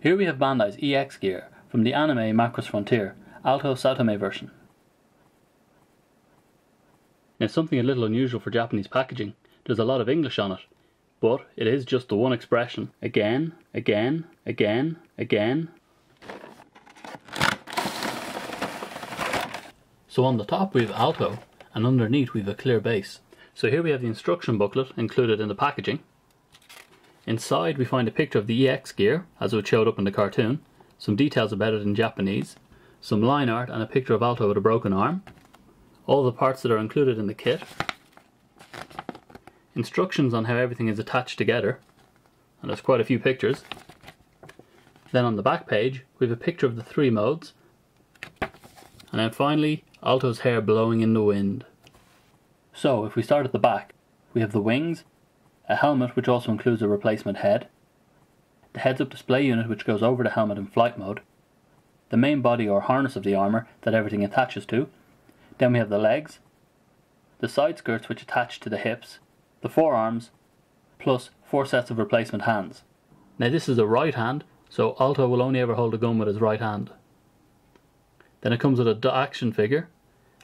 Here we have Bandai's EX gear from the Anime Macross Frontier, Alto Saotome version. Now something a little unusual for Japanese packaging, there's a lot of English on it, but it is just the one expression, again, again, again, again. So on the top we have Alto, and underneath we have a clear base. So here we have the instruction booklet included in the packaging. Inside we find a picture of the EX gear, as it showed up in the cartoon, some details about it in Japanese, some line art and a picture of Alto with a broken arm, all the parts that are included in the kit, instructions on how everything is attached together, and there's quite a few pictures. Then on the back page we have a picture of the 3 modes, and then finally Alto's hair blowing in the wind. So if we start at the back, we have the wings, a helmet which also includes a replacement head, the heads-up display unit which goes over the helmet in flight mode, the main body or harness of the armour that everything attaches to, then we have the legs, the side skirts which attach to the hips, the forearms, plus 4 sets of replacement hands. Now this is a right hand, so Alto will only ever hold a gun with his right hand. Then it comes with a action figure,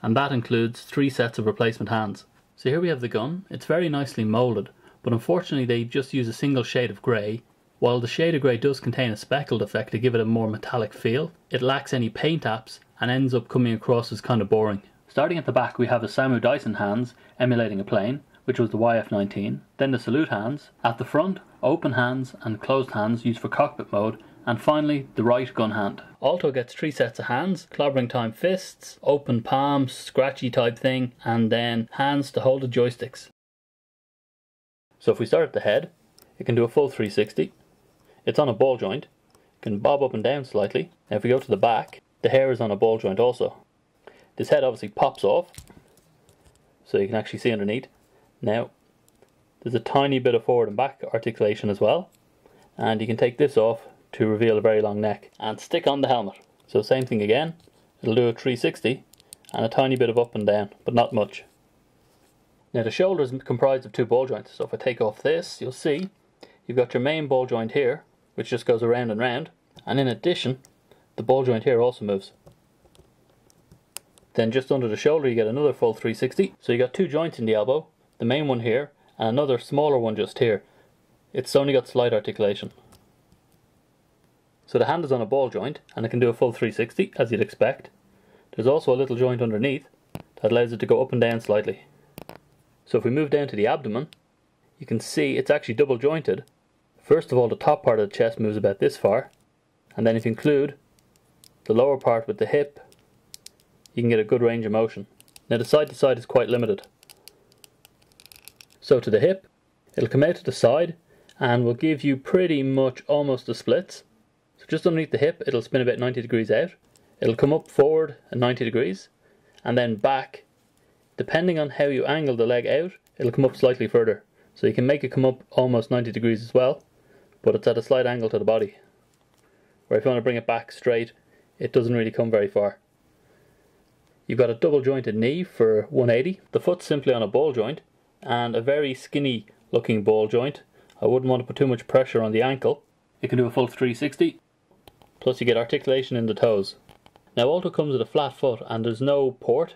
and that includes 3 sets of replacement hands. So here we have the gun. It's very nicely moulded, but unfortunately they just use a single shade of grey. While the shade of grey does contain a speckled effect to give it a more metallic feel, it lacks any paint apps and ends up coming across as kind of boring. Starting at the back we have the Samu Dyson hands emulating a plane, which was the YF-19, then the salute hands, at the front open hands and closed hands used for cockpit mode, and finally the right gun hand. Alto gets 3 sets of hands, clobbering time fists, open palms, scratchy type thing, and then hands to hold the joysticks. So if we start at the head, it can do a full 360. It's on a ball joint, it can bob up and down slightly. Now if we go to the back, the hair is on a ball joint also. This head obviously pops off, so you can actually see underneath. Now, there's a tiny bit of forward and back articulation as well, and you can take this off to reveal a very long neck and stick on the helmet. So same thing again, it'll do a 360 and a tiny bit of up and down, but not much. Now the shoulder is comprised of 2 ball joints, so if I take off this, you'll see you've got your main ball joint here, which just goes around and round, and in addition, the ball joint here also moves. Then just under the shoulder you get another full 360, so you got 2 joints in the elbow, the main one here, and another smaller one just here. It's only got slight articulation. So the hand is on a ball joint, and it can do a full 360, as you'd expect. There's also a little joint underneath that allows it to go up and down slightly. So if we move down to the abdomen, you can see it's actually double jointed. First of all, the top part of the chest moves about this far, and then if you include the lower part with the hip, you can get a good range of motion. Now the side to side is quite limited. So to the hip, it'll come out to the side and will give you pretty much almost the splits. So just underneath the hip, it'll spin about 90 degrees out. It'll come up forward at 90 degrees, and then back. Depending on how you angle the leg out, it'll come up slightly further. So you can make it come up almost 90 degrees as well, but it's at a slight angle to the body. Where if you want to bring it back straight, it doesn't really come very far. You've got a double jointed knee for 180. The foot's simply on a ball joint, and a very skinny looking ball joint. I wouldn't want to put too much pressure on the ankle. It can do a full 360, plus you get articulation in the toes. Now Alto comes with a flat foot, and there's no port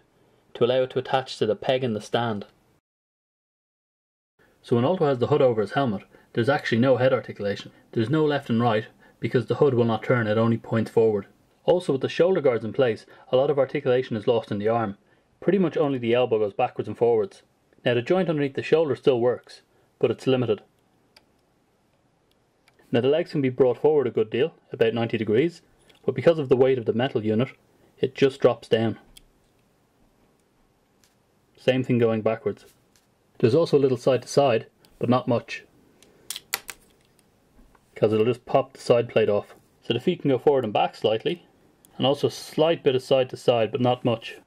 to allow it to attach to the peg in the stand. So when Alto has the hood over his helmet, there's actually no head articulation. There's no left and right, because the hood will not turn, it only points forward. Also with the shoulder guards in place, a lot of articulation is lost in the arm. Pretty much only the elbow goes backwards and forwards. Now the joint underneath the shoulder still works, but it's limited. Now the legs can be brought forward a good deal, about 90 degrees, but because of the weight of the metal unit, it just drops down. Same thing going backwards. There's also a little side to side, but not much, because it'll just pop the side plate off. So the feet can go forward and back slightly, and also a slight bit of side to side, but not much.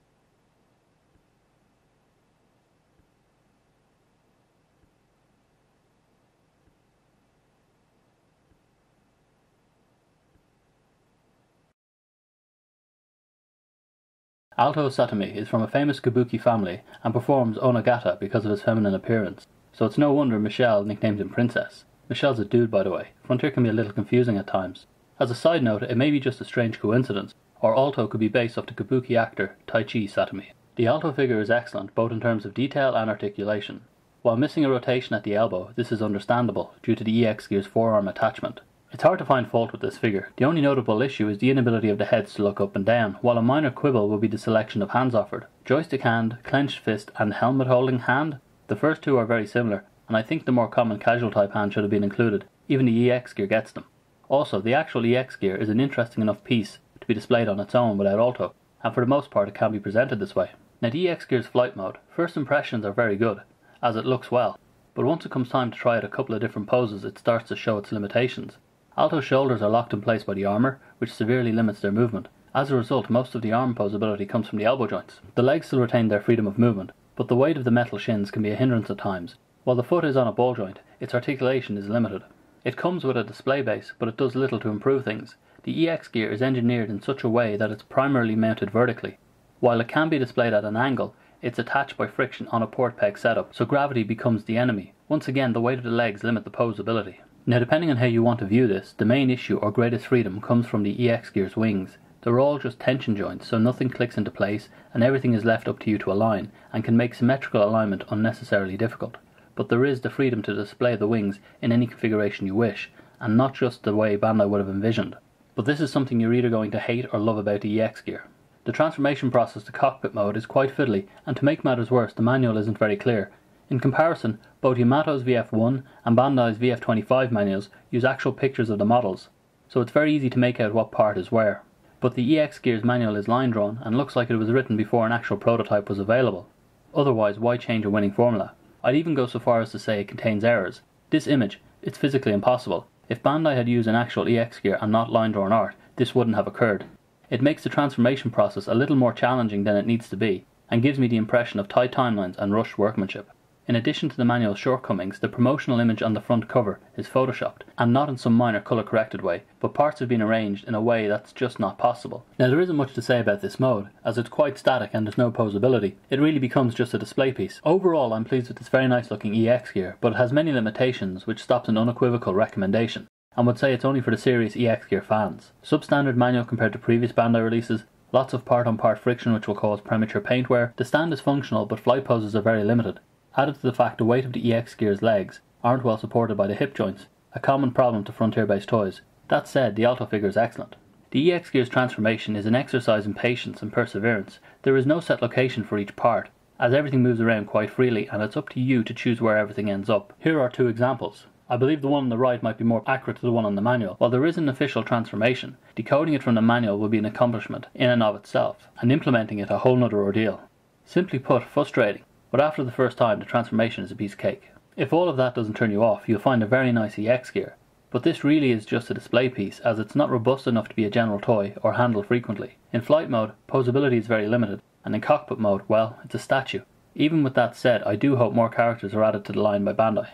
Alto Saotome is from a famous kabuki family and performs onagata because of his feminine appearance, so it's no wonder Michelle nicknamed him Princess. Michelle's a dude, by the way. Frontier can be a little confusing at times. As a side note, it may be just a strange coincidence, or Alto could be based off the kabuki actor Taichi Saotome. The Alto figure is excellent both in terms of detail and articulation. While missing a rotation at the elbow, this is understandable due to the EX gear's forearm attachment. It's hard to find fault with this figure. The only notable issue is the inability of the heads to look up and down, while a minor quibble will be the selection of hands offered. Joystick hand, clenched fist and helmet holding hand. The first two are very similar, and I think the more common casual type hand should have been included. Even the EX gear gets them. Also, the actual EX gear is an interesting enough piece to be displayed on its own without Alto, and for the most part it can be presented this way. Now the EX gear's flight mode, first impressions are very good, as it looks well, but once it comes time to try out a couple of different poses it starts to show its limitations. Alto's shoulders are locked in place by the armour, which severely limits their movement. As a result, most of the arm posability comes from the elbow joints. The legs still retain their freedom of movement, but the weight of the metal shins can be a hindrance at times. While the foot is on a ball joint, its articulation is limited. It comes with a display base, but it does little to improve things. The EX gear is engineered in such a way that it's primarily mounted vertically. While it can be displayed at an angle, it's attached by friction on a port peg setup, so gravity becomes the enemy. Once again, the weight of the legs limit the posability. Now depending on how you want to view this, the main issue or greatest freedom comes from the EX gear's wings. They're all just tension joints, so nothing clicks into place and everything is left up to you to align, and can make symmetrical alignment unnecessarily difficult. But there is the freedom to display the wings in any configuration you wish, and not just the way Bandai would have envisioned. But this is something you're either going to hate or love about the EX gear. The transformation process to cockpit mode is quite fiddly, and to make matters worse, the manual isn't very clear. In comparison, both Yamato's VF1 and Bandai's VF25 manuals use actual pictures of the models, so it's very easy to make out what part is where. But the EX gear's manual is line drawn and looks like it was written before an actual prototype was available. Otherwise, why change a winning formula? I'd even go so far as to say it contains errors. This image, it's physically impossible. If Bandai had used an actual EX gear and not line drawn art, this wouldn't have occurred. It makes the transformation process a little more challenging than it needs to be, and gives me the impression of tight timelines and rushed workmanship. In addition to the manual's shortcomings, the promotional image on the front cover is photoshopped, and not in some minor colour corrected way, but parts have been arranged in a way that's just not possible. Now there isn't much to say about this mode, as it's quite static and there's no posability. It really becomes just a display piece. Overall I'm pleased with this very nice looking EX gear, but it has many limitations which stops an unequivocal recommendation, and would say it's only for the serious EX gear fans. Substandard manual compared to previous Bandai releases, lots of part-on-part friction which will cause premature paint wear, the stand is functional but flight poses are very limited. Added to the fact the weight of the EX gear's legs aren't well supported by the hip joints, a common problem to Frontier-based toys. That said, the Alto figure is excellent. The EX gear's transformation is an exercise in patience and perseverance. There is no set location for each part, as everything moves around quite freely and it's up to you to choose where everything ends up. Here are two examples. I believe the one on the right might be more accurate to the one on the manual. While there is an official transformation, decoding it from the manual will be an accomplishment in and of itself, and implementing it a whole nother ordeal. Simply put, frustrating. But after the first time, the transformation is a piece of cake. If all of that doesn't turn you off, you'll find a very nice EX gear. But this really is just a display piece, as it's not robust enough to be a general toy or handle frequently. In flight mode, posability is very limited, and in cockpit mode, well, it's a statue. Even with that said, I do hope more characters are added to the line by Bandai.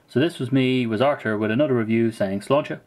So this was Arthur with another review saying Sláinte.